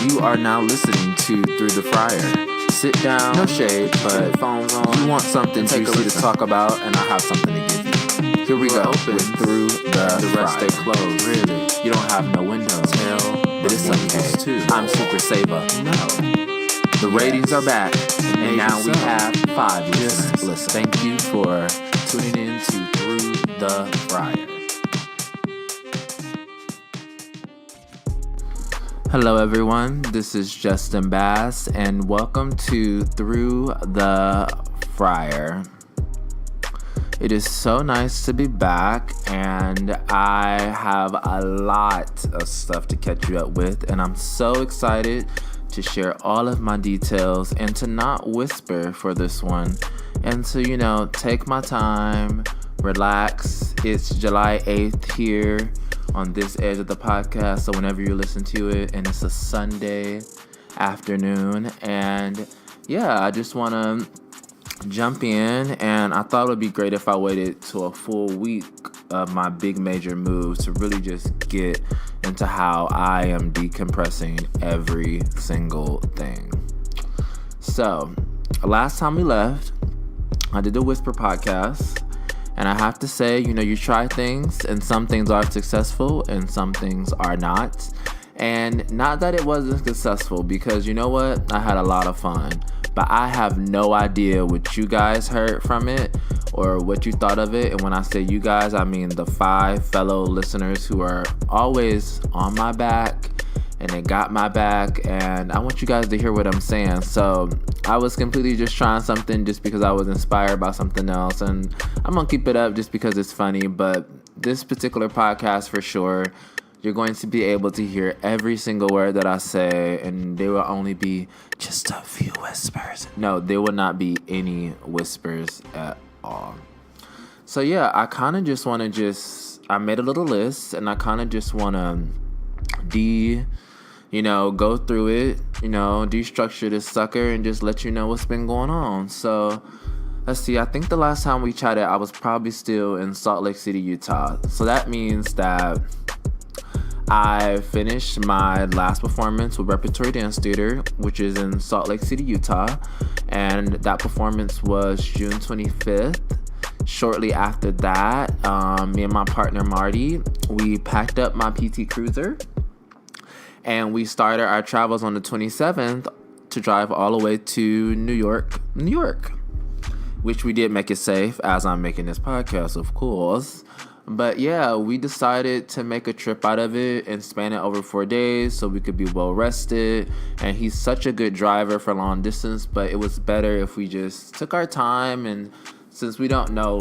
You are now listening to Through the Fryer. Sit down, no shade, but phones on. You want something juicy to talk about, and I have something to give you. Here we go. Open through the rest stay closed. Really? You don't have no windows. Hell, but it's okay too. I'm Super Saver. No. The ratings are back, and now we have 5 listeners. Listen, thank you for tuning in to Through the Fryer. Hello everyone, this is Justin Bass, and welcome to Through the Fryer. It is so nice to be back, and I have a lot of stuff to catch you up with, and I'm so excited to share all of my details and to not whisper for this one, and to, take my time, relax. It's July 8th here on this edge of the podcast, so whenever you listen to it, and it's a Sunday afternoon, and I just want to jump in, and I thought it would be great if I waited to a full week of my big major moves to really just get into how I am decompressing every single thing. So, last time we left, I did the Whisper podcast. And I have to say, you try things, and some things are successful and some things are not. And not that it wasn't successful, because you know what? I had a lot of fun. But I have no idea what you guys heard from it or what you thought of it. And when I say you guys, I mean the 5 fellow listeners who are always on my back, and they got my back, and I want you guys to hear what I'm saying. So I was completely just trying something just because I was inspired by something else, and I'm gonna keep it up just because it's funny. But this particular podcast, for sure, you're going to be able to hear every single word that I say, and there will only be just a few whispers. No, there will not be any whispers at all. So I kind of just want to I made a little list, and I kind of just want to go through it, destructure this sucker and just let you know what's been going on. So, let's see, I think the last time we chatted, I was probably still in Salt Lake City, Utah. So that means that I finished my last performance with Repertory Dance Theater, which is in Salt Lake City, Utah. And that performance was June 25th. Shortly after that, me and my partner Marty, we packed up my PT Cruiser, and we started our travels on the 27th to drive all the way to New York, which we did make it safe as I'm making this podcast, of course. But we decided to make a trip out of it and span it over 4 days so we could be well rested. And he's such a good driver for long distance, but it was better if we just took our time. And since we don't know,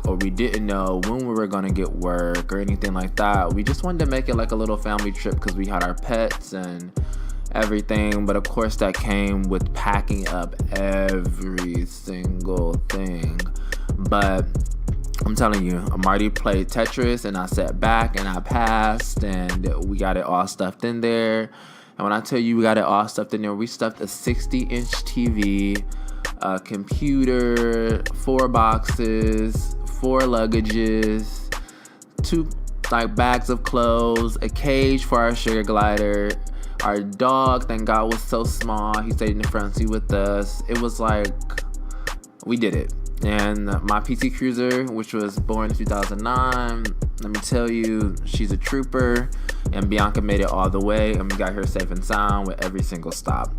or we didn't know when we were going to get work or anything like that, we just wanted to make it like a little family trip because we had our pets and everything. But of course, that came with packing up every single thing. But I'm telling you, Marty played Tetris, and I sat back and I passed, and we got it all stuffed in there. And when I tell you we got it all stuffed in there, we stuffed a 60-inch TV, a computer, 4 boxes, 4 luggages, 2 bags of clothes, a cage for our sugar glider. Our dog, thank God, was so small. He stayed in the front seat with us. It was we did it. And my PT Cruiser, which was born in 2009, let me tell you, she's a trooper. And Bianca made it all the way, and we got here safe and sound with every single stop.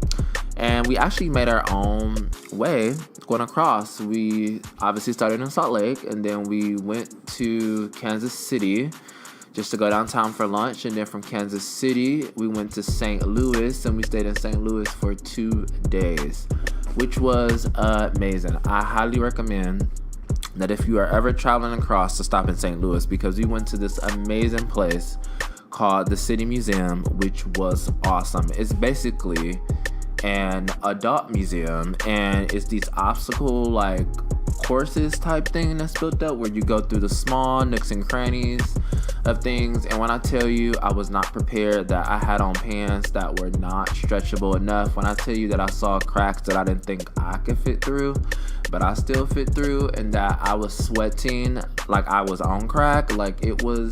And we actually made our own way going across. We obviously started in Salt Lake, and then we went to Kansas City just to go downtown for lunch. And then from Kansas City, we went to St. Louis, and we stayed in St. Louis for 2 days, which was amazing. I highly recommend that if you are ever traveling across, to stop in St. Louis, because we went to this amazing place called the City Museum, which was awesome. It's basically an adult museum, and it's these obstacle courses type thing that's built up where you go through the small nooks and crannies of things. And when I tell you I was not prepared, that I had on pants that were not stretchable enough, when I tell you that I saw cracks that I didn't think I could fit through, but I still fit through, and that I was sweating like I was on crack, it was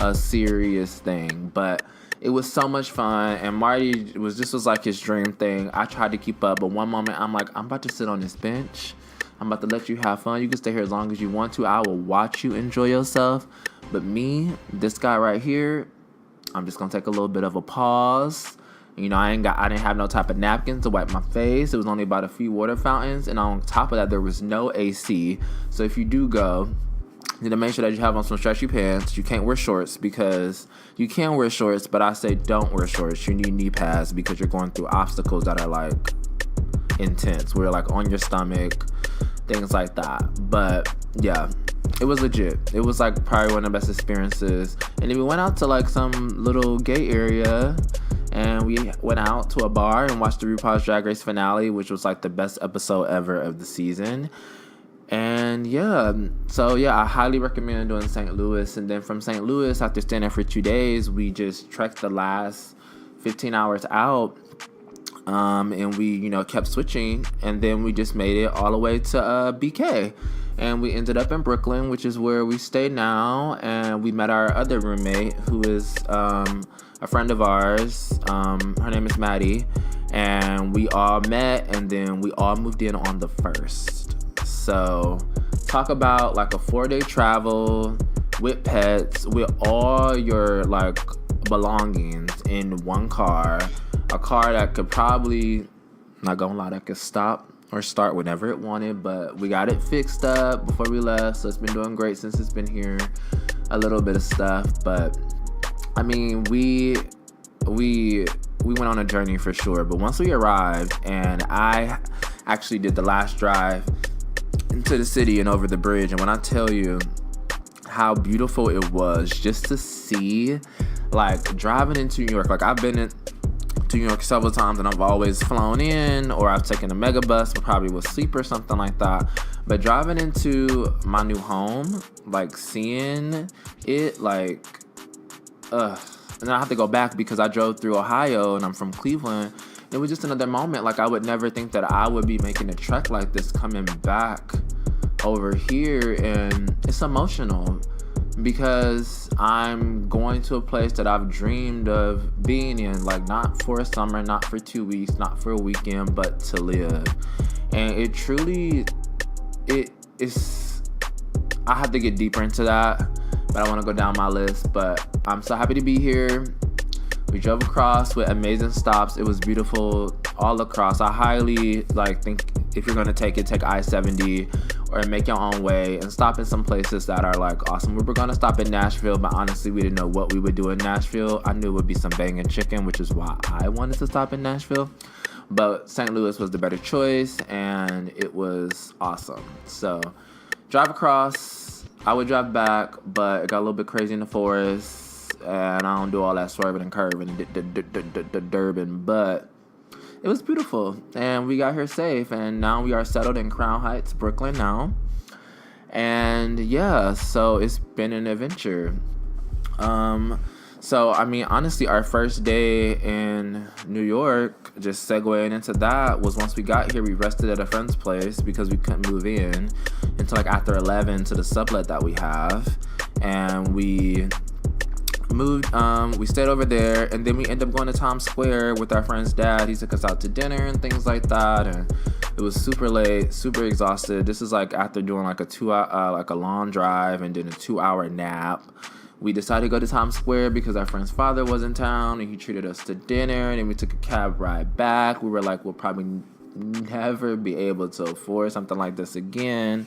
a serious thing. But It was so much fun, and Marty was like his dream thing. I tried to keep up, but one moment I'm like, I'm about to sit on this bench. I'm about to let you have fun. You can stay here as long as you want to. I will watch you enjoy yourself. But me, this guy right here, I'm just gonna take a little bit of a pause. You know, I didn't have no type of napkins to wipe my face. It was only about a few water fountains, and on top of that, there was no AC. So if you do go, you need to make sure that you have on some stretchy pants. You can't wear shorts because you can wear shorts, but I say don't wear shorts. You need knee pads because you're going through obstacles that are like intense. We're like on your stomach, things like that. But yeah, it was legit. It was like probably one of the best experiences. And then we went out to like some little gay area, and we went out to a bar and watched the RuPaul's Drag Race finale, which was like the best episode ever of the season. And yeah, so yeah, I highly recommend doing St. Louis. And then from St. Louis, after staying there for 2 days, we just trekked the last 15 hours out. And we, you know, kept switching, and then we just made it all the way to BK, and we ended up in Brooklyn, which is where we stay now. And we met our other roommate, who is a friend of ours. Her name is Maddie, and we all met, and then we all moved in on the 1st. So talk about like a 4-day travel with pets, with all your like belongings in one car. A car that could probably, not gonna lie, that could stop or start whenever it wanted, but we got it fixed up before we left, so it's been doing great since it's been here. A little bit of stuff, but I mean, we went on a journey for sure. But once we arrived, and I actually did the last drive into the city and over the bridge, and when I tell you how beautiful it was just to see, like, driving into New York, like, I've been to New York several times, and I've always flown in, or I've taken a mega bus, but probably with sleep or something like that. But driving into my new home, like, seeing it, like, and then I have to go back because I drove through Ohio and I'm from Cleveland. It was just another moment. Like, I would never think that I would be making a trek like this coming back over here, and it's emotional because I'm going to a place that I've dreamed of being in, like, not for a summer, not for 2 weeks, not for a weekend, but to live. And it truly, it is, I have to get deeper into that, but I want to go down my list. But I'm so happy to be here. We drove across with amazing stops. It was beautiful all across. I highly think if you're gonna take I-70 or make your own way and stop in some places that are like awesome. We were gonna stop in Nashville, but honestly, we didn't know what we would do in Nashville. I knew it would be some banging chicken, which is why I wanted to stop in Nashville. But St. Louis was the better choice, and it was awesome. So, drive across. I would drive back, but it got a little bit crazy in the forest, and I don't do all that swerving and curving and Durban, but it was beautiful, and we got here safe, and now we are settled in Crown Heights, Brooklyn now. And yeah, so it's been an adventure. So I mean, honestly, our first day in New York, just segueing into that, was once we got here, we rested at a friend's place because we couldn't move in until like after 11 to the sublet that we have, and we moved, we stayed over there, and then we ended up going to Times Square with our friend's dad. He took us out to dinner and things like that, and it was super late, super exhausted. This is like after doing like a 2 hour, like a long drive and then a 2-hour nap. We decided to go to Times Square because our friend's father was in town, and he treated us to dinner, and then we took a cab ride back. We were like, we'll probably never be able to afford something like this again,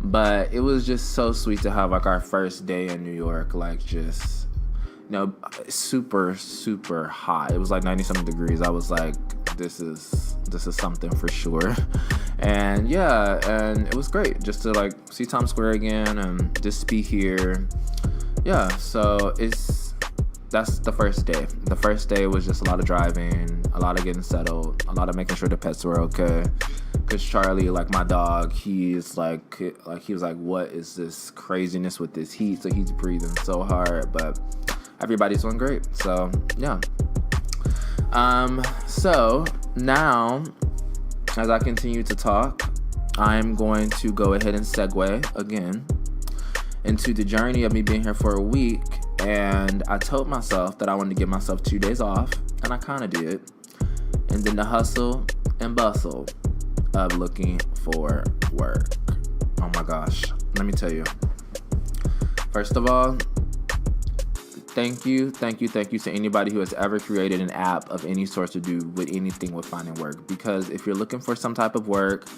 but it was just so sweet to have like our first day in New York, like just, you know, super, super hot. It was like 90-something degrees. I was like, this is something for sure. And yeah, and it was great just to like see Times Square again and just be here. Yeah, so that's the first day. The first day was just a lot of driving, a lot of getting settled, a lot of making sure the pets were okay. Cause Charlie, like my dog, he was like, what is this craziness with this heat? So he's breathing so hard, but everybody's doing great. So yeah. So now, as I continue to talk, I'm going to go ahead and segue again into the journey of me being here for a week And I told myself that I wanted to give myself 2 days off, and I kind of did. And then the hustle and bustle of looking for work. Oh my gosh. Let me tell you. First of all, thank you to anybody who has ever created an app of any sort to do with anything with finding work. Because if you're looking for some type of work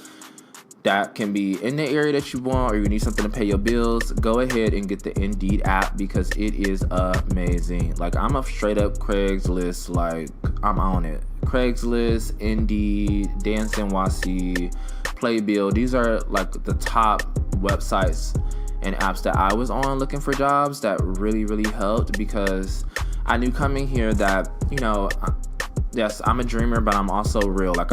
that can be in the area that you want, or you need something to pay your bills, go ahead and get the Indeed app, because it is amazing. Like, I'm a straight up Craigslist, like, I'm on it. Craigslist, Indeed, Dance NYC, Playbill. These are like the top websites and apps that I was on looking for jobs that really, really helped, because I knew coming here that, yes, I'm a dreamer, but I'm also real. Like,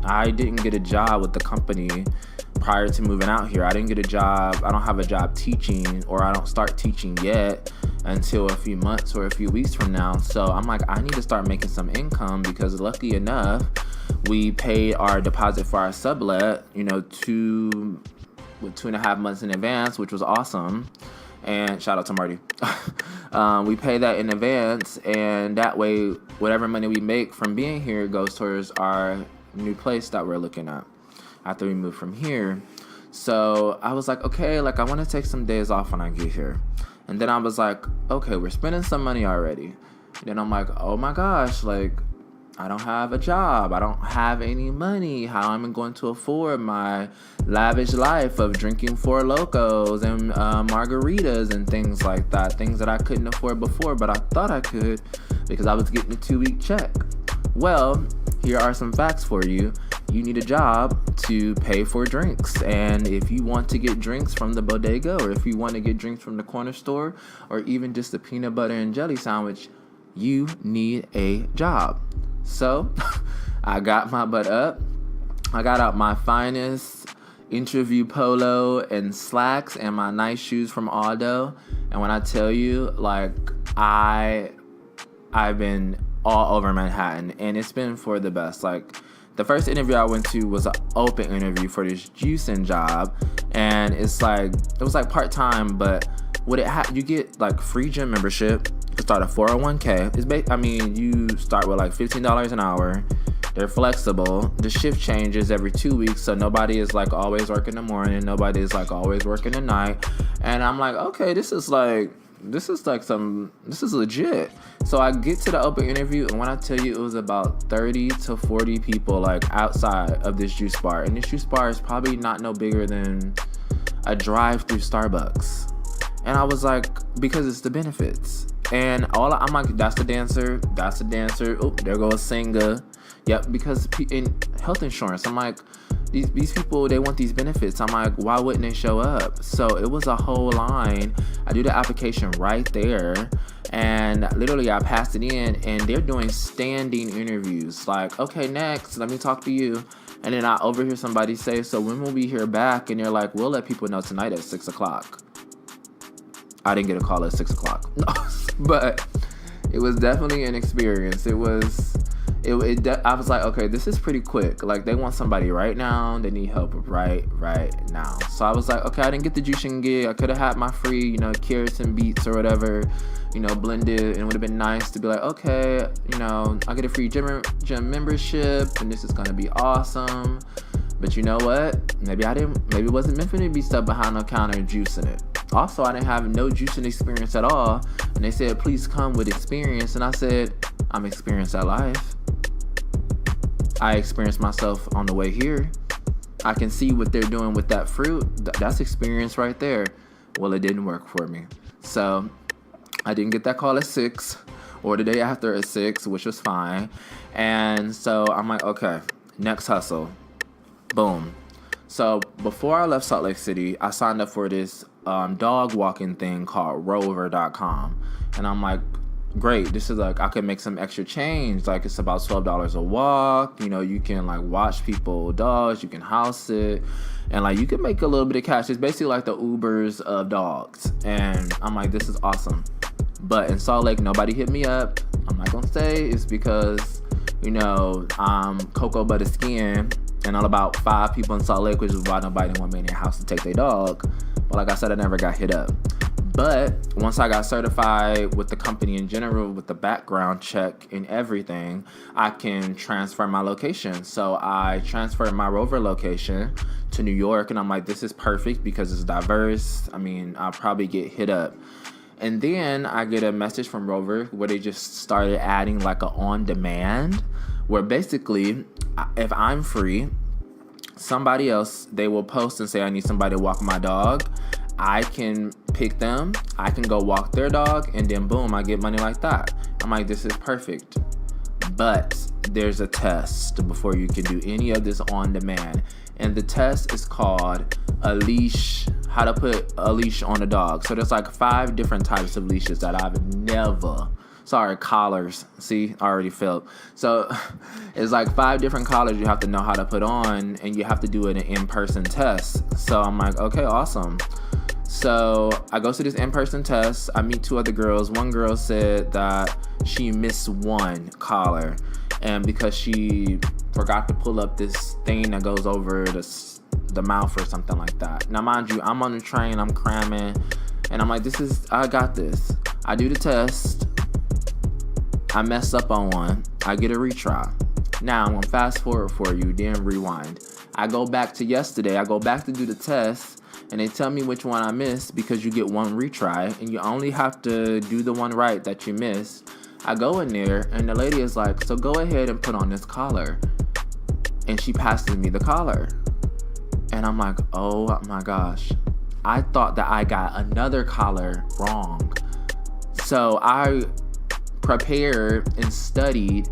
I didn't get a job with the company prior to moving out here. I didn't get a job. I don't have a job teaching, or I don't start teaching yet until a few months or a few weeks from now. So I'm like, I need to start making some income, because lucky enough, we paid our deposit for our sublet, 2.5 months in advance, which was awesome. And shout out to Marty. We pay that in advance, and that way, whatever money we make from being here goes towards our new place that we're looking at after we move from here. So I was like, okay, like, I want to take some days off when I get here. And then I was like, okay, we're spending some money already. Then I'm like, oh my gosh, like, I don't have a job. I don't have any money. How am I going to afford my lavish life of drinking Four Locos and margaritas and things like that? Things that I couldn't afford before, but I thought I could because I was getting a 2-week check. Well, here are some facts for you. You need a job to pay for drinks. And if you want to get drinks from the bodega, or if you want to get drinks from the corner store, or even just a peanut butter and jelly sandwich, you need a job. So I got my butt up. I got out my finest interview polo and slacks and my nice shoes from Aldo. And when I tell you, like, I've been all over Manhattan, and it's been for the best. Like, the first interview I went to was an open interview for this juicing job, and it was like part-time, but you get like free gym membership. You start a 401k. You start with like $15 an hour. They're flexible. The shift changes every 2 weeks, so nobody is like always working in the morning. Nobody is like always working at night. And I'm like, okay, this is legit. So I get to the open interview, and when I tell you, it was about 30 to 40 people like outside of this juice bar. And this juice bar is probably not no bigger than drive-through Starbucks. And I was like, because it's the benefits. And I'm like, that's the dancer. Oh, there goes a singer. Yep, because in health insurance, I'm like, these people, they want these benefits. I'm like, why wouldn't they show up? So it was a whole line. I do the application right there. And literally, I passed it in, and they're doing standing interviews. Like, okay, next, let me talk to you. And then I overhear somebody say, so when will we hear back? And they're like, we'll let people know tonight at 6 o'clock. I didn't get a call at 6 o'clock. No, but it was definitely an experience. I was like, okay, this is pretty quick. Like, they want somebody right now. They need help right now. So I was like, okay, I didn't get the juicing gig. I could have had my free, carrots and beets or whatever, blended. And it would have been nice to be like, okay, I get a free gym membership, and this is going to be awesome. But you know what? Maybe it wasn't meant for me to be stuck behind the counter and juicing it. Also, I didn't have no juicing experience at all. And they said, please come with experience. And I said, I'm experienced at life. I experienced myself on the way here. I can see what they're doing with that fruit. That's experience right there. Well, it didn't work for me. So I didn't get that call at 6 or the day after at 6, which was fine. And so I'm like, okay, next hustle. Boom. So before I left Salt Lake City, I signed up for this dog walking thing called rover.com. And I'm like, great, this is like, I could make some extra change. Like, it's about $12 a walk. You can like watch people, dogs, you can house it. And like, you can make a little bit of cash. It's basically like the Ubers of dogs. And I'm like, this is awesome. But in Salt Lake, nobody hit me up. I'm not going to say it's because, I'm Cocoa Butter Skin. And all about 5 people in Salt Lake, which is why nobody want me in their house to take their dog. But like I said, I never got hit up. But once I got certified with the company in general, with the background check and everything, I can transfer my location. So I transferred my Rover location to New York, and I'm like, this is perfect because it's diverse. I mean, I'll probably get hit up. And then I get a message from Rover where they just started adding like a on-demand, where basically, if I'm free, somebody else, they will post and say, I need somebody to walk my dog. I can pick them, I can go walk their dog, and then boom, I get money like that. I'm like, this is perfect. But there's a test before you can do any of this on demand. And the test is called a leash, how to put a leash on a dog. So there's like 5 different types of leashes that I've never, collars. See, I already failed. So it's like 5 different collars you have to know how to put on, and you have to do an in-person test. So I'm like, okay, awesome. So I go to this in-person test. I meet 2 other girls. One girl said that she missed one collar, and because she forgot to pull up this thing that goes over the mouth or something like that. Now, mind you, I'm on the train, I'm cramming, and I'm like, I got this. I do the test. I mess up on one. I get a retry. Now, I'm going to fast forward for you, then rewind. I go back to yesterday. I go back to do the test, and they tell me which one I missed because you get one retry, and you only have to do the one right that you missed. I go in there, and the lady is like, so go ahead and put on this collar. And she passes me the collar. And I'm like, oh my gosh. I thought that I got another collar wrong. So I prepared and studied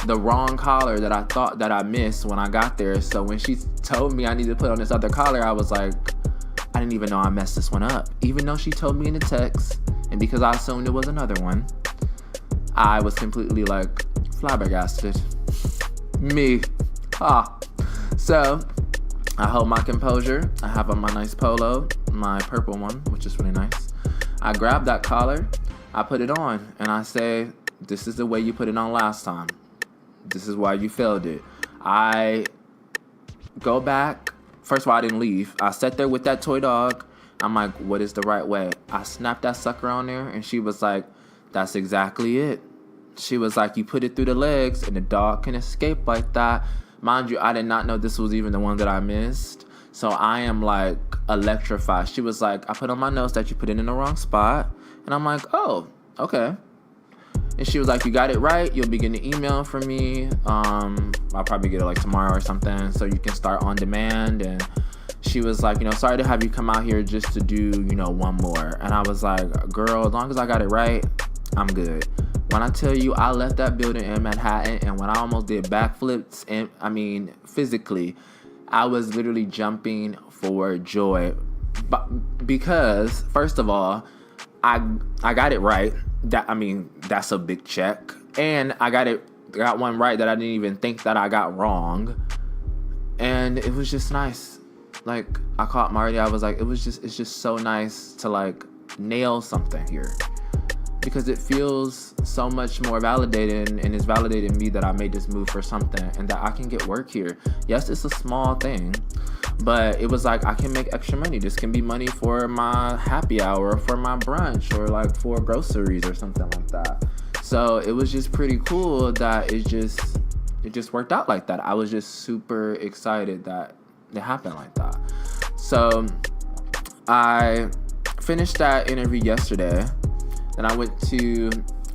the wrong collar that I thought that I missed when I got there. So when she told me I needed to put on this other collar, I was like, I didn't even know I messed this one up. Even though she told me in the text, and because I assumed it was another one, I was completely like flabbergasted. Me. So I hold my composure. I have on my nice polo, my purple one, which is really nice. I grab that collar, I put it on, and I say, this is the way you put it on last time. This is why you failed it. I go back. First of all, I didn't leave. I sat there with that toy dog. I'm like, what is the right way? I snapped that sucker on there, and she was like, that's exactly it. She was like, you put it through the legs, and the dog can escape like that. Mind you, I did not know this was even the one that I missed. So I am like electrified. She was like, I put on my notes that you put it in the wrong spot. And I'm like, oh, okay. And she was like, you got it right. You'll be getting an email from me. I'll probably get it like tomorrow or something, so you can start on demand. And she was like, sorry to have you come out here just to do, one more. And I was like, girl, as long as I got it right, I'm good. When I tell you I left that building in Manhattan, and when I almost did backflips, and I mean physically, I was literally jumping for joy. But because first of all, I got it right. That's a big check. And I got one right that I didn't even think that I got wrong. And it was just nice. Like, I caught Marty. I was like, it's just so nice to like nail something here. Because it feels so much more validated, and it's validating me that I made this move for something and that I can get work here. Yes, it's a small thing, but it was like, I can make extra money. This can be money for my happy hour, or for my brunch, or like for groceries or something like that. So it was just pretty cool that it just worked out like that. I was just super excited that it happened like that. So I finished that interview yesterday. Then I went to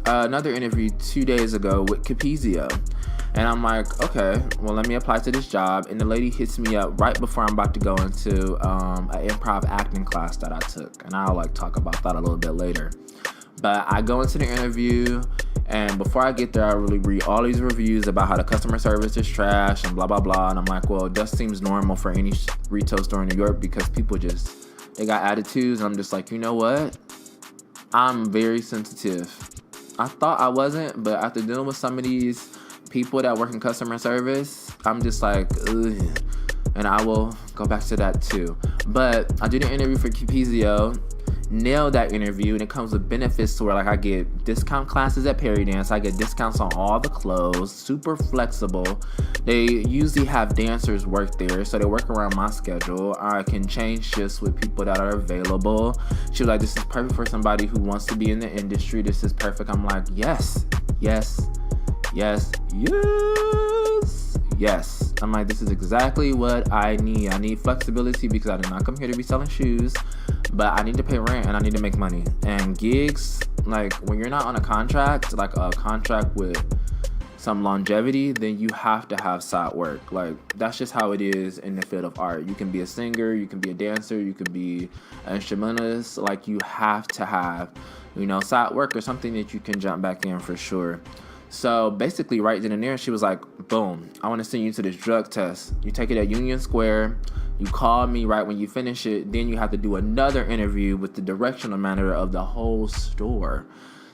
another interview 2 days ago with Capizio. And I'm like, okay, well, let me apply to this job. And the lady hits me up right before I'm about to go into an improv acting class that I took. And I'll like talk about that a little bit later. But I go into the interview, and before I get there, I really read all these reviews about how the customer service is trash and blah, blah, blah. And I'm like, well, that seems normal for any retail store in New York because people they got attitudes. And I'm just like, you know what? I'm very sensitive. I thought I wasn't, but after dealing with some of these people that work in customer service, I'm just like, ugh. And I will go back to that too. But I did an interview for Capizio, nail that interview, and it comes with benefits to where like I get discount classes at Perry Dance, I get discounts on all the clothes, super flexible. They usually have dancers work there, so they work around my schedule. I can change shifts with people that are available. She was like, this is perfect for somebody who wants to be in the industry. This is perfect. I'm like, yes. I'm like, this is exactly what I need. I need flexibility because I did not come here to be selling shoes, but I need to pay rent and I need to make money. And gigs, like when you're not on a contract, like a contract with some longevity, then you have to have side work. Like that's just how it is in the field of art. You can be a singer, you can be a dancer, you can be an instrumentalist. Like you have to have, side work or something that you can jump back in for sure. So basically right then and there, she was like, boom, I want to send you to this drug test. You take it at Union Square. You call me right when you finish it. Then you have to do another interview with the directional manager of the whole store.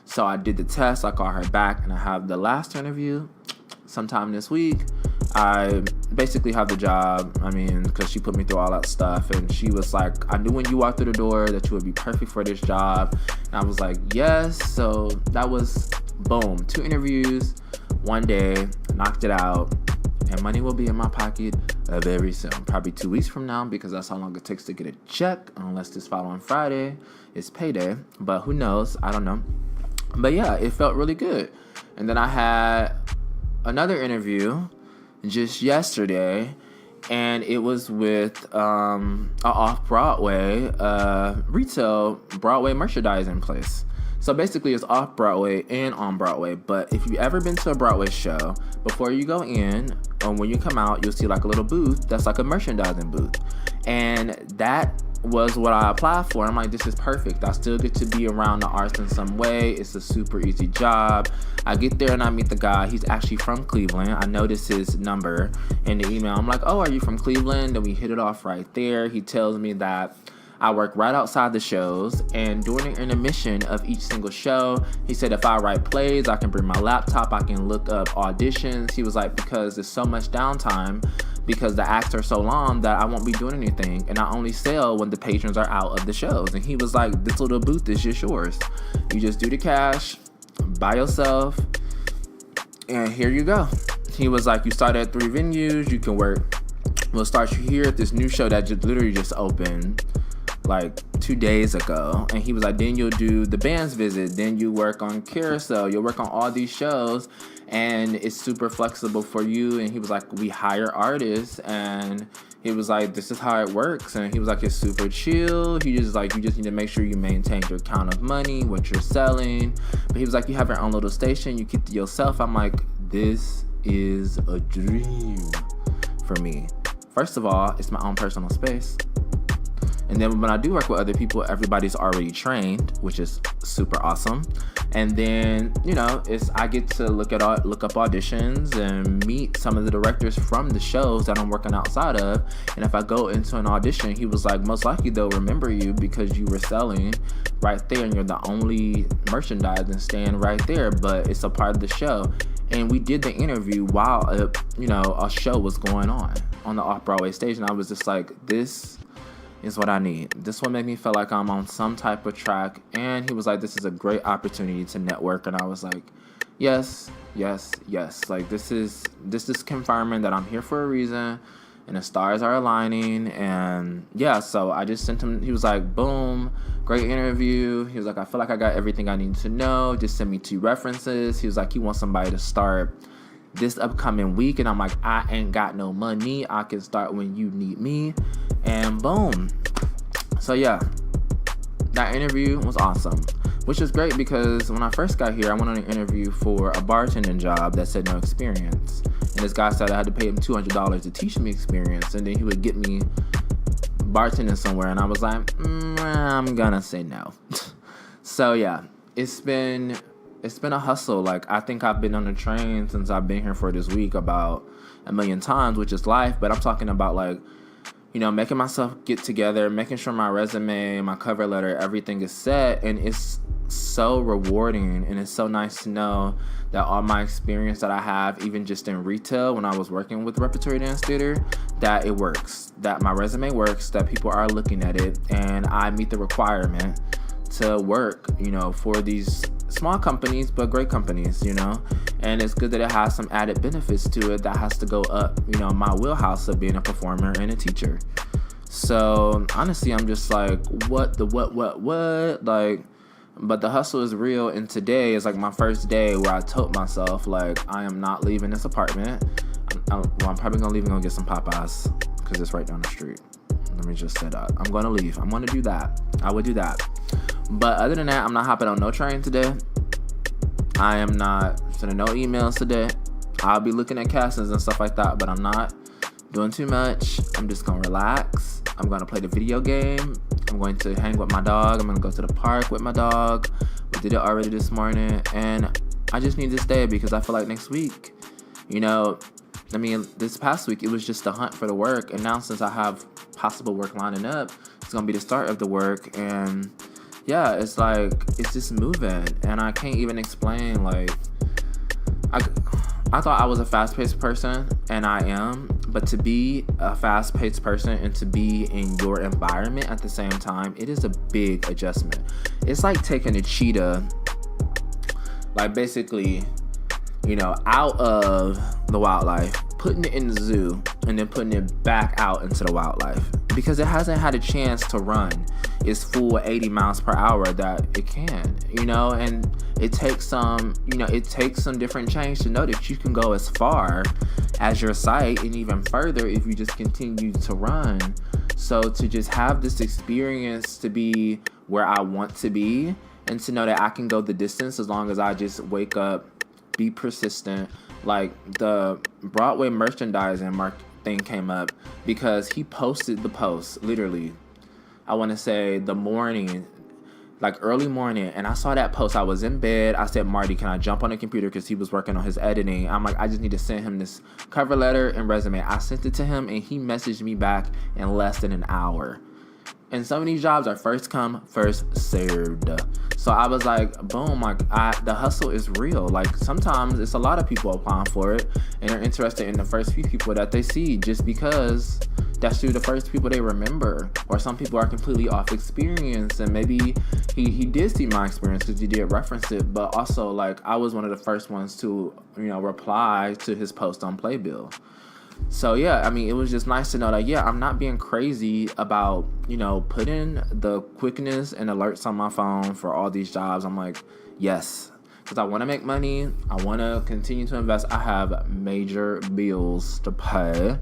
So I did the test. I called her back and I have the last interview sometime this week. I basically have the job. I mean, because she put me through all that stuff. And she was like, I knew when you walked through the door that you would be perfect for this job. And I was like, yes. So that was... boom, 2 interviews, 1 day, knocked it out, and money will be in my pocket very soon. Probably 2 weeks from now, because that's how long it takes to get a check, unless this following Friday is payday. But who knows? I don't know. But yeah, it felt really good. And then I had another interview just yesterday, and it was with a off-Broadway retail Broadway merchandising place. So basically it's off Broadway and on Broadway. But if you've ever been to a Broadway show, before you go in, or when you come out, you'll see like a little booth that's like a merchandising booth. And that was what I applied for. I'm like, this is perfect. I still get to be around the arts in some way. It's a super easy job. I get there and I meet the guy. He's actually from Cleveland. I noticed his number in the email. I'm like, oh, are you from Cleveland? And we hit it off right there. He tells me that I work right outside the shows, and during the intermission of each single show, he said if I write plays, I can bring my laptop, I can look up auditions. He was like, because there's so much downtime, because the acts are so long that I won't be doing anything, and I only sell when the patrons are out of the shows. And he was like, this little booth is just yours. You just do the cash by yourself, and here you go. He was like, you start at 3 venues, you can work. We'll start you here at this new show that literally just opened like 2 days ago. And he was like, then you'll do the band's visit, then you work on Carousel, you'll work on all these shows, and it's super flexible for you. And he was like, we hire artists, and he was like, this is how it works. And he was like, it's super chill. He just like, you just need to make sure you maintain your count of money, what you're selling. But he was like, you have your own little station, you keep to yourself. I'm like, this is a dream for me. First of all, it's my own personal space. And then when I do work with other people, everybody's already trained, which is super awesome. And then, I get to look up auditions and meet some of the directors from the shows that I'm working outside of. And if I go into an audition, he was like, most likely they'll remember you because you were selling right there and you're the only merchandising stand right there, but it's a part of the show. And we did the interview while, a show was going on the off-Broadway stage. And I was just like, this is what I need. This will make me feel like I'm on some type of track. And he was like, this is a great opportunity to network. And I was like, yes. Like this is confirming that I'm here for a reason and the stars are aligning. And yeah, so I just sent him, he was like, boom, great interview. He was like, I feel like I got everything I need to know. Just send me 2 references. He was like, he wants somebody to start this upcoming week. And I'm like, I ain't got no money. I can start when you need me. And boom. So yeah, that interview was awesome, which is great because when I first got here, I went on an interview for a bartending job that said no experience. And this guy said I had to pay him $200 to teach me experience, and then he would get me bartending somewhere. And I was like, I'm gonna say no. So yeah, it's been a hustle. Like, I think I've been on the train since I've been here for this week about a million times, which is life. But I'm talking about like, making myself get together, making sure my resume, my cover letter, everything is set. And it's so rewarding, and it's so nice to know that all my experience that I have, even just in retail when I was working with repertory dance theater, that it works, that my resume works, that people are looking at it, and I meet the requirement to work, for these small companies, but great companies, and it's good that it has some added benefits to it that has to go up, my wheelhouse of being a performer and a teacher. So honestly, I'm just like, what, like, but the hustle is real. And today is like my first day where I told myself, like, I am not leaving this apartment. I'm probably gonna leave and go get some Popeyes because it's right down the street. Let me just say that. I'm gonna leave. I'm gonna do that. I would do that. But other than that, I'm not hopping on no train today. I am not sending no emails today. I'll be looking at castings and stuff like that, but I'm not doing too much. I'm just gonna relax. I'm gonna play the video game. I'm going to hang with my dog. I'm gonna go to the park with my dog. We did it already this morning, and I just need this day because I feel like next week, this past week it was just a hunt for the work, and now since I have possible work lining up, it's gonna be the start of the work. And yeah, it's like it's just moving, and I can't even explain. Like, I thought I was a fast-paced person, and I am, but to be a fast-paced person and to be in your environment at the same time, it is a big adjustment. It's like taking a cheetah, like basically, out of the wildlife, putting it in the zoo, and then putting it back out into the wildlife because it hasn't had a chance to run its full 80 miles per hour that it can, and it takes some different change to know that you can go as far as your sight and even further if you just continue to run. So to just have this experience to be where I want to be and to know that I can go the distance as long as I just wake up, be persistent. Like the Broadway merchandising thing came up because he posted the post literally, I want to say the morning, like early morning, and I saw that post. I was in bed. I said, Marty, can I jump on the computer? Because he was working on his editing. I'm like, I just need to send him this cover letter and resume. I sent it to him, and he messaged me back in less than an hour. And some of these jobs are first come, first served. So I was like, boom, like the hustle is real. Like sometimes it's a lot of people applying for it, and they're interested in the first few people that they see just because that's the first people they remember. Or some people are completely off experience, and maybe he did see my experience because he did reference it, but also like I was one of the first ones to reply to his post on Playbill. So yeah, it was just nice to know that I'm not being crazy about putting the quickness and alerts on my phone for all these jobs. I'm like, yes, because I want to make money. I want to continue to invest. I have major bills to pay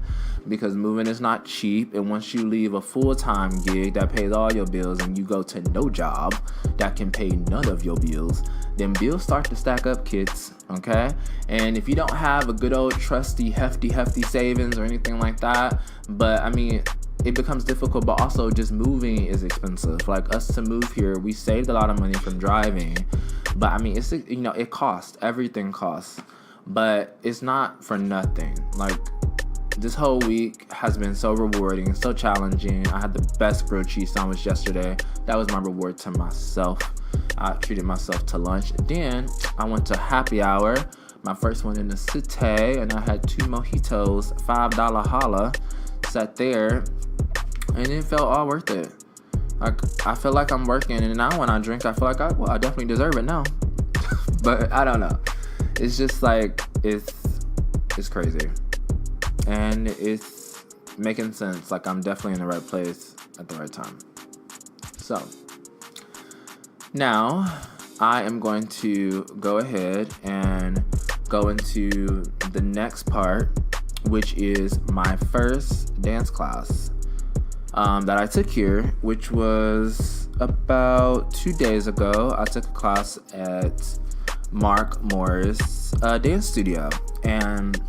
because moving is not cheap. And once you leave a full-time gig that pays all your bills and you go to no job that can pay none of your bills, then bills start to stack up, kids, okay? And if you don't have a good old trusty, hefty savings or anything like that, but it becomes difficult, but also just moving is expensive. Like us to move here, we saved a lot of money from driving, but it's, it costs, everything costs, but it's not for nothing. Like this whole week has been so rewarding, so challenging. I had the best grilled cheese sandwich yesterday. That was my reward to myself. I treated myself to lunch. Then I went to happy hour, my first one in the city, and I had 2 mojitos, $5 holla, sat there, and it felt all worth it. Like I feel like I'm working, and now when I drink, I feel like I definitely deserve it now. But I don't know. It's just like it's crazy, and it's making sense. Like I'm definitely in the right place at the right time. So now I am going to go ahead and go into the next part, which is my first dance class that I took here, which was about 2 days ago. I took a class at Mark Morris Dance Studio, and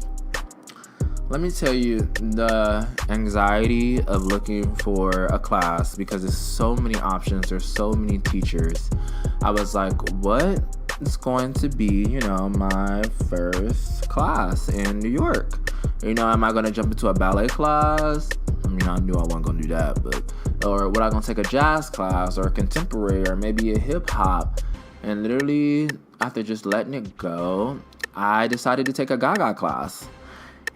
let me tell you the anxiety of looking for a class because there's so many options, there's so many teachers. I was like, what is going to be, my first class in New York? Am I going to jump into a ballet class? I knew I wasn't going to do that, or would I going to take a jazz class or a contemporary or maybe a hip hop? And literally, after just letting it go, I decided to take a Gaga class.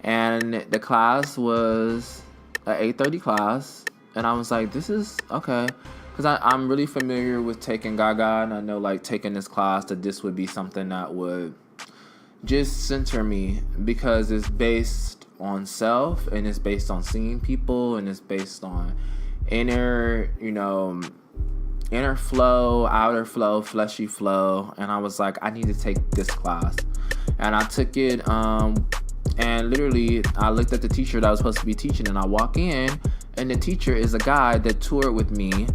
And the class was an 8:30 class, and I was like, this is okay. because I'm really familiar with taking Gaga, and I know like taking this class that this would be something that would just center me, because it's based on self, and it's based on seeing people, and it's based on inner flow, outer flow, fleshy flow. And I was like, I need to take this class. And I took it, and literally I looked at the teacher that I was supposed to be teaching, and I walk in, and the teacher is a guy that toured with me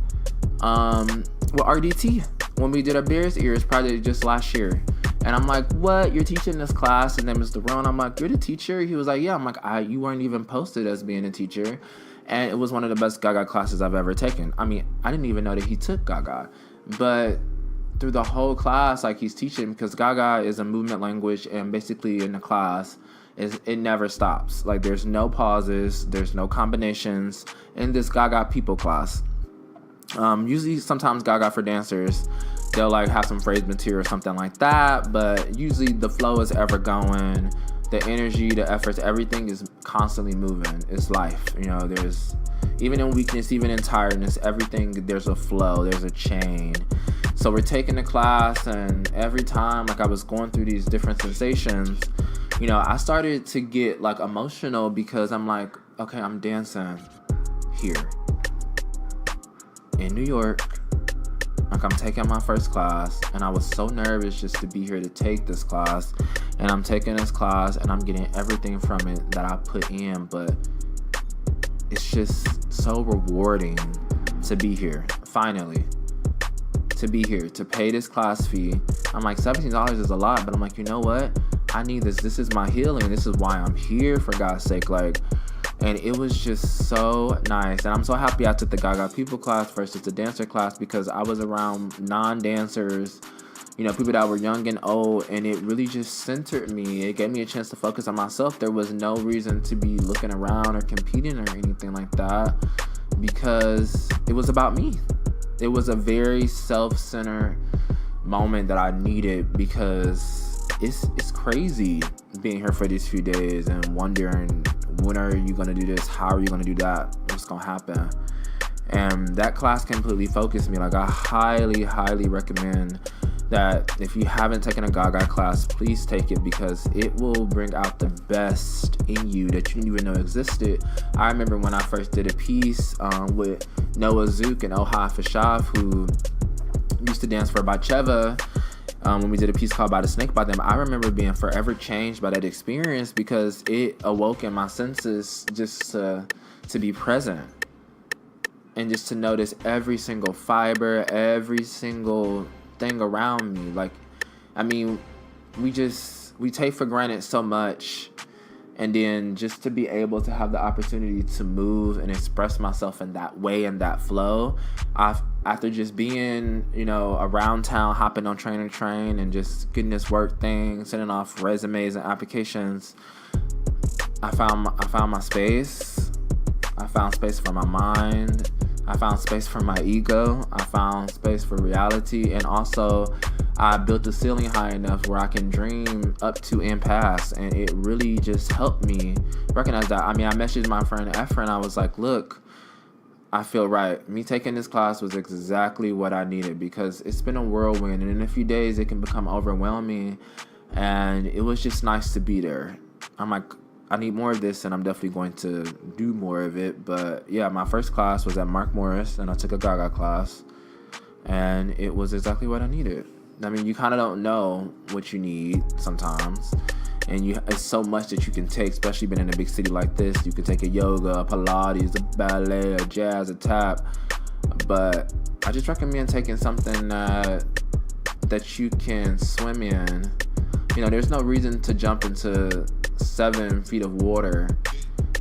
with RDT when we did our Bears Ears probably just last year. And I'm like, what? You're teaching this class? His name is Daron. I'm like, you're the teacher? He was like, yeah. I'm like, you weren't even posted as being a teacher. And it was one of the best Gaga classes I've ever taken. I mean, I didn't even know that he took Gaga. But through the whole class, like, he's teaching, because Gaga is a movement language, and basically in the class, it never stops. Like, there's no pauses, there's no combinations in this Gaga people class. Usually, sometimes Gaga for dancers, they'll like have some phrase material or something like that, but usually the flow is ever going. The energy, the efforts, everything is constantly moving. It's life. There's, even in weakness, even in tiredness, everything, there's a flow, there's a chain. So we're taking the class, and every time like I was going through these different sensations, I started to get like emotional, because I'm like, okay, I'm dancing here in New York. Like, I'm taking my first class, and I was so nervous just to be here to take this class. And I'm taking this class, and I'm getting everything from it that I put in. But it's just so rewarding to be here, finally. To be here, to pay this class fee. I'm like, $17 is a lot, but I'm like, you know what? I need this. This is my healing. This is why I'm here, for God's sake. Like, and it was just so nice. And I'm so happy I took the Gaga people class versus the dancer class, because I was around non-dancers, people that were young and old, and it really just centered me. It gave me a chance to focus on myself. There was no reason to be looking around or competing or anything like that, because it was about me. It was a very self-centered moment that I needed, because it's crazy being here for these few days and wondering, when are you going to do this? How are you going to do that? What's going to happen? And that class completely focused me. Like, I highly, highly recommend that if you haven't taken a Gaga class, please take it, because it will bring out the best in you that you didn't even know existed. I remember when I first did a piece with Noah Zook and Ohad Fashav, who used to dance for Batsheva. When we did a piece called By the Snake by them, I remember being forever changed by that experience, because it awoke in my senses just to be present, and just to notice every single fiber, every single thing around me. Like, I mean, we take for granted so much, and then just to be able to have the opportunity to move and express myself in that way, in that flow, after just being, around town, hopping on train and just getting this work thing, sending off resumes and applications, I found my space. I found space for my mind. I found space for my ego. I found space for reality. And also, I built the ceiling high enough where I can dream up to and past. And it really just helped me recognize that. I mean, I messaged my friend Efra, and I was like, look, I feel right. Me taking this class was exactly what I needed, because it's been a whirlwind, and in a few days it can become overwhelming, and it was just nice to be there. I'm like, I need more of this, and I'm definitely going to do more of it. But yeah, my first class was at Mark Morris, and I took a Gaga class, and it was exactly what I needed. I mean, you kind of don't know what you need sometimes. And it's so much that you can take, especially being in a big city like this. You can take a yoga, a Pilates, a ballet, a jazz, a tap. But I just recommend taking something that you can swim in. There's no reason to jump into 7 feet of water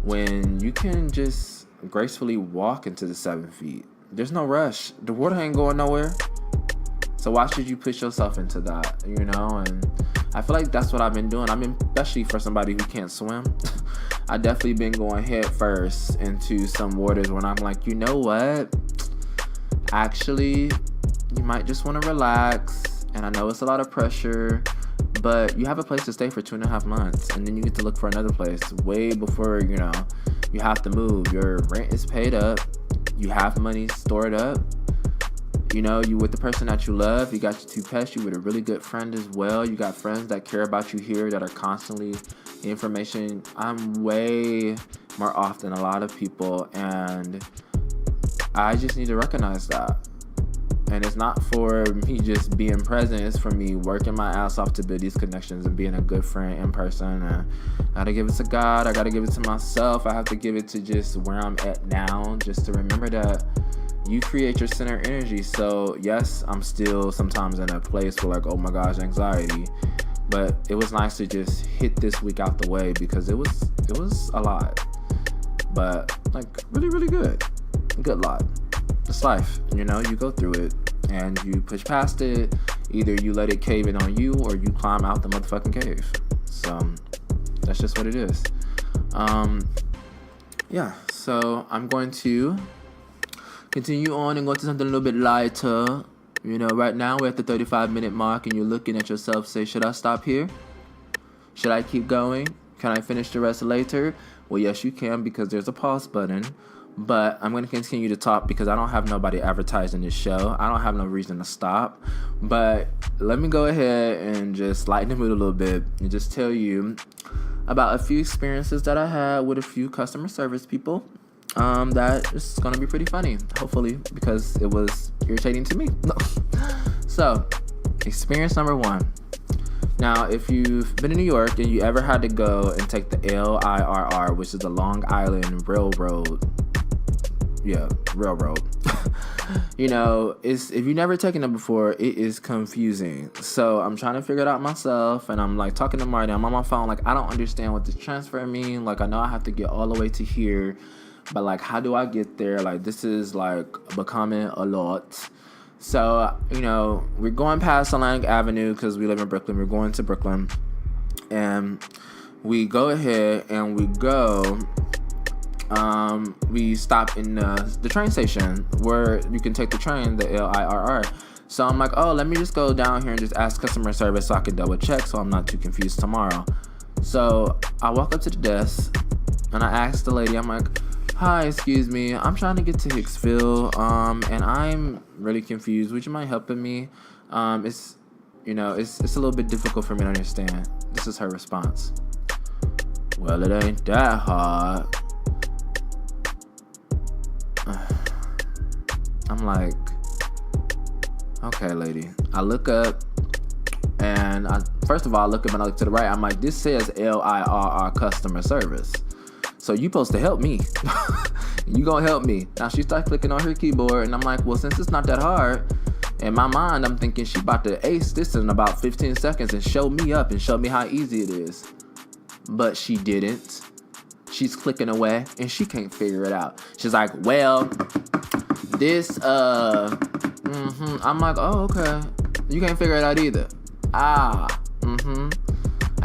when you can just gracefully walk into the 7 feet. There's no rush. The water ain't going nowhere. So why should you push yourself into that, And I feel like that's what I've been doing. Especially for somebody who can't swim. I definitely been going head first into some waters when I'm like, you know what? Actually, you might just want to relax. And I know it's a lot of pressure, but you have a place to stay for 2.5 months. And then you get to look for another place way before, you have to move. Your rent is paid up. You have money stored up. You with the person that you love. You got your 2 pets. You with a really good friend as well. You got friends that care about you here, that are constantly information. I'm way more off than a lot of people, and I just need to recognize that. And it's not for me just being present. It's for me working my ass off to build these connections and being a good friend in person. And I gotta give it to God. I gotta give it to myself. I have to give it to just where I'm at now, just to remember that you create your center energy. So yes, I'm still sometimes in a place where like, oh my gosh, anxiety. But it was nice to just hit this week out the way, because it was a lot. But like really, really good. Good lot. It's life, you go through it and you push past it. Either you let it cave in on you, or you climb out the motherfucking cave. So that's just what it is. So I'm going to continue on and go to something a little bit lighter. Right now we're at the 35-minute mark, and you're looking at yourself, say, should I stop here? Should I keep going? Can I finish the rest later? Well, yes, you can, because there's a pause button. But I'm going to continue to talk because I don't have nobody advertising this show. I don't have no reason to stop. But let me go ahead and just lighten the mood a little bit and just tell you about a few experiences that I had with a few customer service people. That is going to be pretty funny, hopefully, because it was irritating to me. So, experience number 1. Now, if you've been in New York and you ever had to go and take the LIRR, which is the Long Island Railroad. Yeah, railroad. If you've never taken it before, it is confusing. So I'm trying to figure it out myself, and I'm like talking to Marty. I'm on my phone, like, I don't understand what this transfer means. Like, I know I have to get all the way to here, but like, how do I get there? Like, this is like becoming a lot. So, we're going past Atlantic Avenue because we live in Brooklyn. We're going to Brooklyn, and we go ahead and we go. We stop in the train station where you can take the train, the LIRR. So I'm like, oh, let me just go down here and just ask customer service so I can double check so I'm not too confused tomorrow. So I walk up to the desk and I ask the lady, I'm like, hi, excuse me, I'm trying to get to Hicksville, and I'm really confused. Would you mind helping me? It's a little bit difficult for me to understand. This is her response. Well, it ain't that hard. I'm like, okay, lady. I look up, and first of all, I look up and I look to the right. I'm like, this says LIRR customer service. So you supposed to help me. You gonna help me. Now she starts clicking on her keyboard, and I'm like, well, since it's not that hard, in my mind, I'm thinking she about to ace this in about 15 seconds and show me up and show me how easy it is. But she didn't. She's clicking away, and she can't figure it out. She's like, well, this, I'm like, oh, okay. You can't figure it out either. I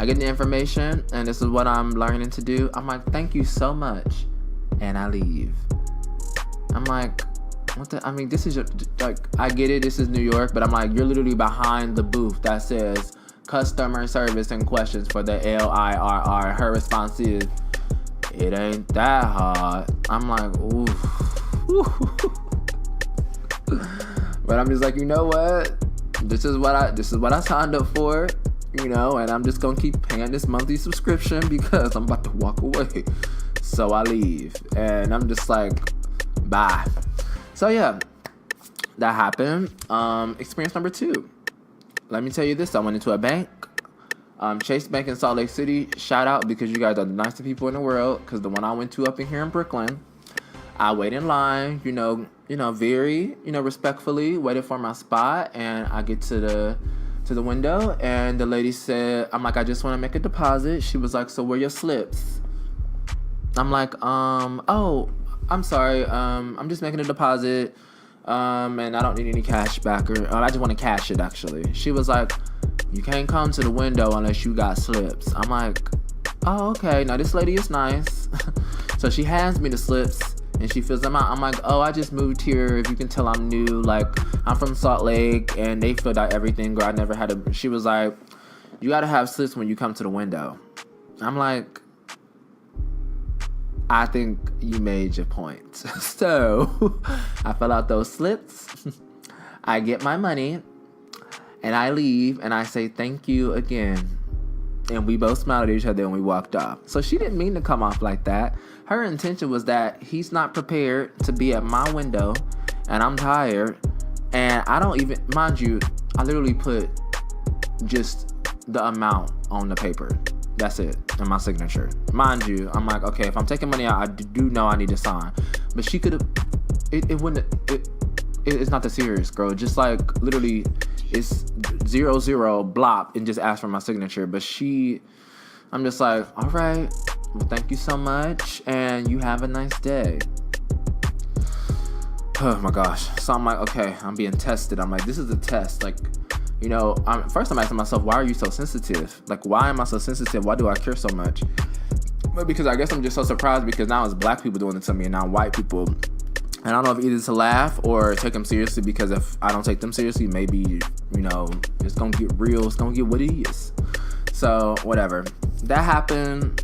get the information, and this is what I'm learning to do. I'm like, thank you so much. And I leave. I'm like, what the? I mean, this is I get it. This is New York, but I'm like, you're literally behind the booth that says customer service and questions for the LIRR. Her response is, it ain't that hard. I'm like, ooh. But I'm just like, you know what? This is what I signed up for, and I'm just gonna keep paying this monthly subscription because I'm about to walk away. So I leave, and I'm just like, bye. So yeah, that happened. Experience number 2. Let me tell you this. I went into a bank. Chase Bank in Salt Lake City. Shout out, because you guys are the nicest people in the world. Because the one I went to up in here in Brooklyn, I wait in line, very, respectfully waited for my spot, and I get to the window, and the lady said, I'm like, I just want to make a deposit. She was like, so where are your slips? I'm like, oh, I'm sorry, I'm just making a deposit, and I don't need any cash back, or I just want to cash it, actually. She was like, you can't come to the window unless you got slips. I'm like, oh, okay. Now, this lady is nice. So she hands me the slips, and she fills them out. I'm like, oh, I just moved here. If you can tell, I'm new. Like, I'm from Salt Lake, and they filled out everything, girl. I never had a... She was like, you got to have slips when you come to the window. I'm like, I think you made your point. So I fill out those slips. I get my money and I leave and I say thank you again. And we both smiled at each other and we walked off. So she didn't mean to come off like that. Her intention was that he's not prepared to be at my window and I'm tired. And I don't even, mind you, I literally put just the amount on the paper. That's it, and my signature. Mind you, I'm like, okay, if I'm taking money out, I do know I need to sign. But she could have, it's not that serious, girl. Just like, literally, it's 00 blop and just ask for my signature. But I'm just like, all right, well, thank you so much, and you have a nice day. Oh my gosh. So I'm like, okay, I'm being tested. I'm like, this is a test. Like, first I'm asking myself, why are you so sensitive? Like, why am I so sensitive? Why do I care so much? But because I guess I'm just so surprised because now it's black people doing it to me and now white people. And I don't know if either to laugh or take them seriously, because if I don't take them seriously, maybe, it's going to get real. It's going to get what it is. So, whatever. That happened.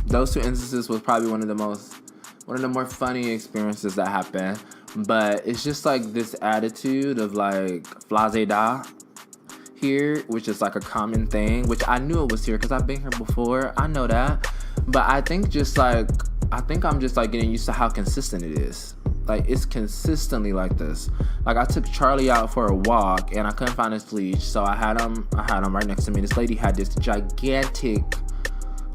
Those two instances was probably one of the more funny experiences that happened. But it's just like this attitude of like flazé-da here, which is like a common thing, which I knew it was here because I've been here before. I know that. But I think I'm just like getting used to how consistent it is. Like, it's consistently like this. Like, I took Charlie out for a walk and I couldn't find his leash, so I had him right next to me. This lady had this gigantic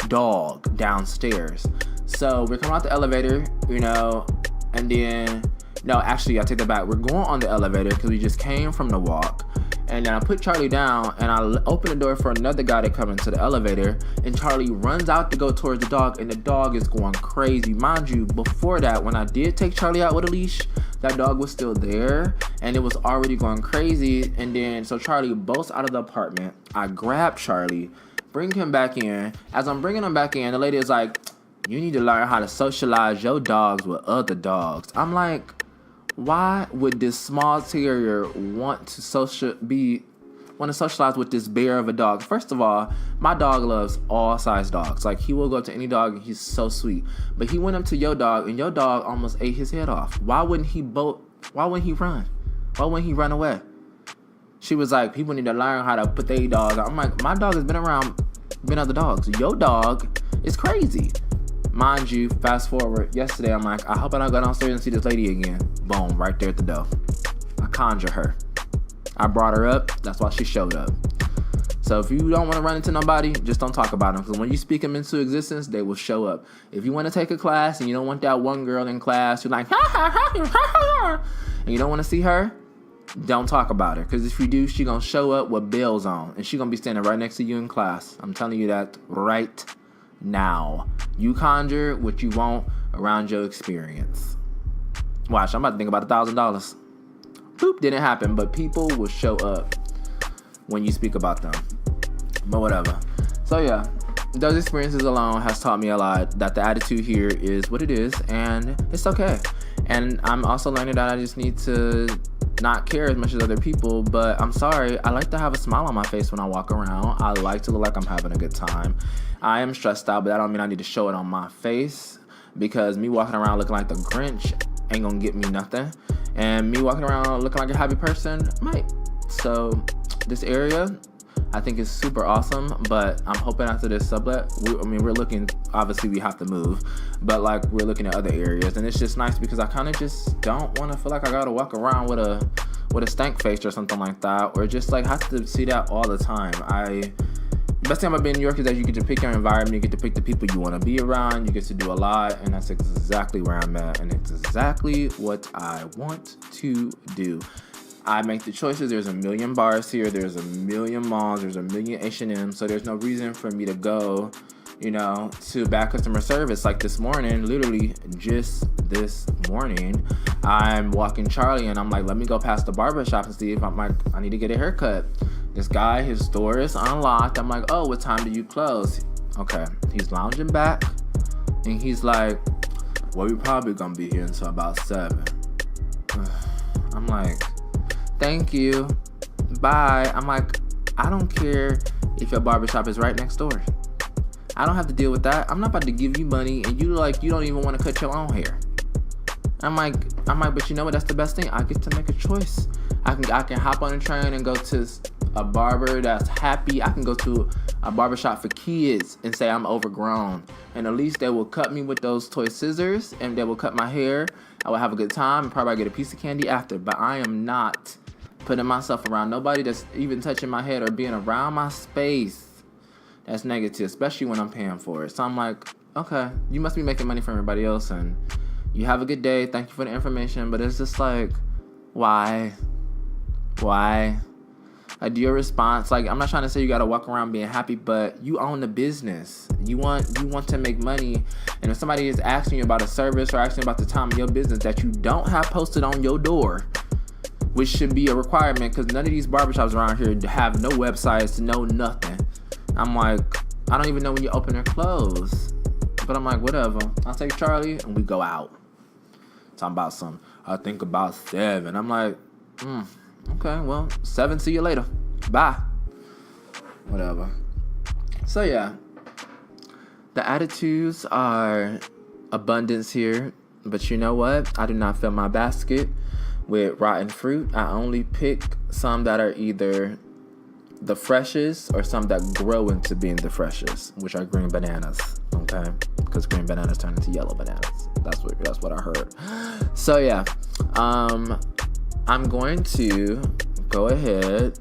dog downstairs. So we're coming out the elevator, and then, no, actually, I take that back. We're going on the elevator because we just came from the walk. And then I put Charlie down and I open the door for another guy to come into the elevator. And Charlie runs out to go towards the dog and the dog is going crazy. Mind you, before that, when I did take Charlie out with a leash, that dog was still there and it was already going crazy. And then, so Charlie bolts out of the apartment. I grab Charlie, bring him back in. As I'm bringing him back in, the lady is like, you need to learn how to socialize your dogs with other dogs. I'm like, why would this small terrier want to socialize with this bear of a dog? First of all, my dog loves all size dogs. Like, he will go up to any dog and he's so sweet. But he went up to your dog and your dog almost ate his head off. Why wouldn't he run? Why wouldn't he run away? She was like, people need to learn how to put their dog. I'm like, my dog has been around other dogs. Your dog is crazy. Mind you, fast forward, yesterday, I'm like, I hope I don't go downstairs and see this lady again. Boom, right there at the door. I conjure her. I brought her up. That's why she showed up. So if you don't want to run into nobody, just don't talk about them. Because when you speak them into existence, they will show up. If you want to take a class and you don't want that one girl in class who's like, and you don't want to see her, don't talk about her. Because if you do, she going to show up with bells on. And she going to be standing right next to you in class. I'm telling you that right now. You conjure what you want around your experience. Watch, I'm about to think about $1,000. Boop, didn't happen, but people will show up when you speak about them. But whatever. So yeah, those experiences alone has taught me a lot, that the attitude here is what it is, and it's okay. And I'm also learning that I just need to not care as much as other people, but I'm sorry, I like to have a smile on my face when I walk around. I like to look like I'm having a good time. I am stressed out, but that don't mean I need to show it on my face, because me walking around looking like the Grinch ain't gonna get me nothing, and me walking around looking like a happy person might. So this area, I think, is super awesome, but I'm hoping after this sublet, we're looking, obviously we have to move, but like, we're looking at other areas, and it's just nice because I kind of just don't want to feel like I gotta walk around with a stank face or something like that, or just like have to see that all the time. The best thing about being in New York is that you get to pick your environment, you get to pick the people you want to be around, you get to do a lot, and that's exactly where I'm at, and it's exactly what I want to do. I make the choices. There's a million bars here, there's a million malls, there's a million H&M, so there's no reason for me to go, to bad customer service. Like this morning, literally just this morning, I'm walking Charlie and I'm like, let me go past the barbershop and see if I need to get a haircut. This guy, his door is unlocked. I'm like, oh, what time do you close? Okay, he's lounging back and he's like, well, we're probably gonna be here until about 7. I'm like, thank you, bye. I'm like, I don't care if your barbershop is right next door. I don't have to deal with that. I'm not about to give you money and you don't even want to cut your own hair. I'm like, but you know what? That's the best thing. I get to make a choice. I can hop on a train and go to a barber that's happy. I can go to a barbershop for kids and say I'm overgrown. And at least they will cut me with those toy scissors and they will cut my hair. I will have a good time and probably get a piece of candy after. But I am not putting myself around nobody that's even touching my head or being around my space. That's negative, especially when I'm paying for it. So I'm like, okay, you must be making money for everybody else and you have a good day. Thank you for the information. But it's just like, why? Like, do your response, like, I'm not trying to say you gotta walk around being happy, but you own the business. You want to make money, and if somebody is asking you about a service or asking about the time of your business that you don't have posted on your door, which should be a requirement, because none of these barbershops around here have no websites, no nothing. I'm like, I don't even know when you open or close, but I'm like, whatever. I'll take Charlie, and we go out. Talking about some, I think about 7. I'm like, okay, well, 7, see you later. Bye. Whatever. So, yeah. The attitudes are abundance here. But you know what? I do not fill my basket with rotten fruit. I only pick some that are either the freshest or some that grow into being the freshest, which are green bananas. Okay? Because green bananas turn into yellow bananas. That's what I heard. So, yeah. I'm going to go ahead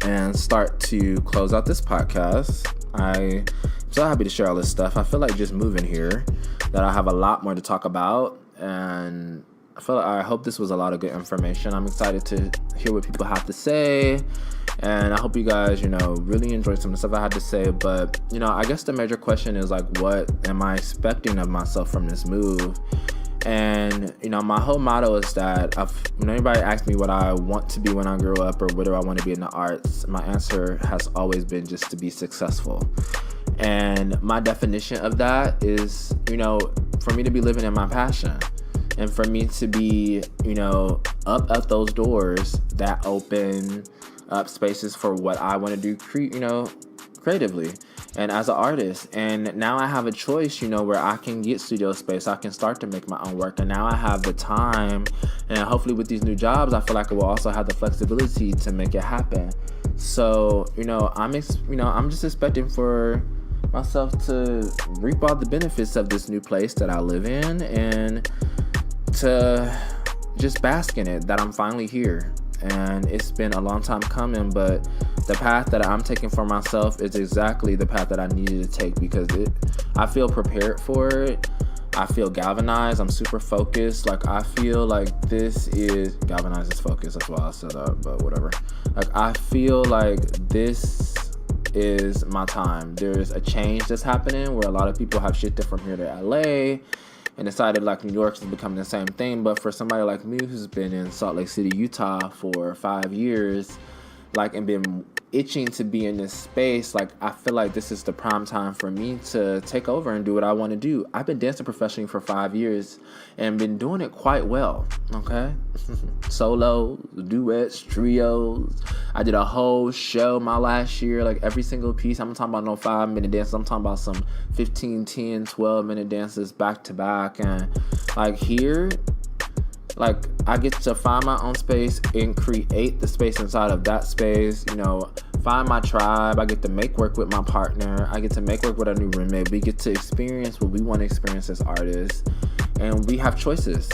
and start to close out this podcast. I'm so happy to share all this stuff. I feel like just moving here that I have a lot more to talk about, and I hope this was a lot of good information. I'm excited to hear what people have to say, and I hope you guys, really enjoyed some of the stuff I had to say. But, I guess the major question is like, what am I expecting of myself from this move? And, my whole motto is that when anybody asks me what I want to be when I grow up or what do I want to be in the arts, my answer has always been just to be successful. And my definition of that is, for me to be living in my passion and for me to be, up at those doors that open up spaces for what I want to do, creatively. And as an artist, and now I have a choice, where I can get studio space. I can start to make my own work, and now I have the time, and hopefully with these new jobs, I feel like I will also have the flexibility to make it happen. So, I'm just expecting for myself to reap all the benefits of this new place that I live in, and to just bask in it, that I'm finally here. And it's been a long time coming, but the path that I'm taking for myself is exactly the path that I needed to take, because I feel prepared for it. I feel galvanized. I'm super focused. Like, I feel like this is galvanized is focused. That's why I said that, but whatever. Like, I feel like this is my time. There's a change that's happening where a lot of people have shifted from here to LA and decided like New York is becoming the same thing. But for somebody like me who's been in Salt Lake City, Utah for 5 years, like, and been itching to be in this space, like, I feel like this is the prime time for me to take over and do what I want to do. I've been dancing professionally for 5 years and been doing it quite well, okay? Solos, duets, trios. I did a whole show my last year, like every single piece. I'm talking about no 5-minute dances. I'm talking about some 15, 10, 12-minute dances back to back. And like here, like, I get to find my own space and create the space inside of that space, find my tribe. I get to make work with my partner. I get to make work with a new roommate. We get to experience what we want to experience as artists, and we have choices.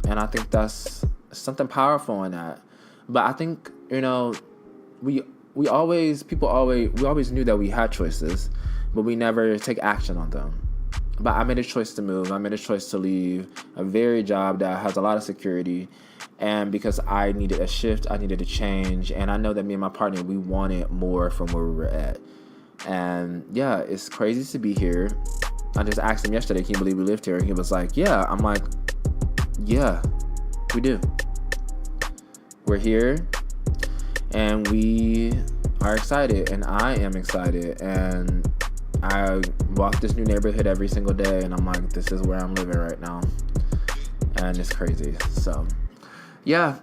And I think that's something powerful in that. But I think, we always knew that we had choices, but we never take action on them. But I made a choice to move. I made a choice to leave a very job that has a lot of security. And because I needed a shift, I needed a change. And I know that me and my partner, we wanted more from where we were at. And yeah, it's crazy to be here. I just asked him yesterday, can you believe we lived here? And he was like, yeah. I'm like, yeah, we do. We're here. And we are excited. And I am excited. And I walk this new neighborhood every single day, and I'm like, this is where I'm living right now. And it's crazy. So, yeah,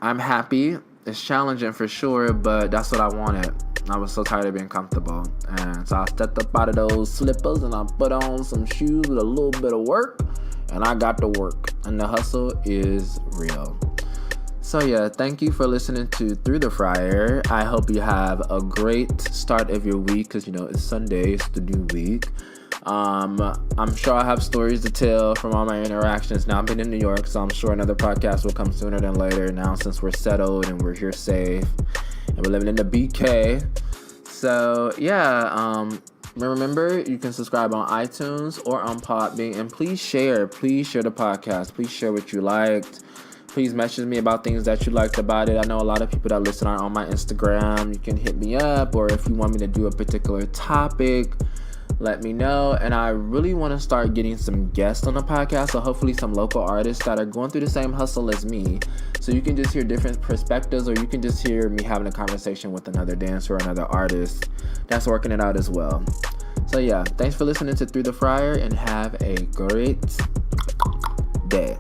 I'm happy. It's challenging for sure, but that's what I wanted. I was so tired of being comfortable. And so I stepped up out of those slippers, and I put on some shoes with a little bit of work, and I got to work. And the hustle is real. So yeah, thank you for listening to Through the Fryer. I hope you have a great start of your week because, it's Sunday, it's the new week. I'm sure I have stories to tell from all my interactions. Now, I've been in New York, so I'm sure another podcast will come sooner than later now since we're settled and we're here safe and we're living in the BK. So, yeah, remember, you can subscribe on iTunes or on Podbean, and please share the podcast. Please share what you liked. Please message me about things that you liked about it. I know a lot of people that listen are on my Instagram. You can hit me up, or if you want me to do a particular topic, let me know. And I really want to start getting some guests on the podcast, so hopefully some local artists that are going through the same hustle as me, so you can just hear different perspectives, or you can just hear me having a conversation with another dancer or another artist that's working it out as well. So yeah, thanks for listening to Through the Fryer, and have a great day.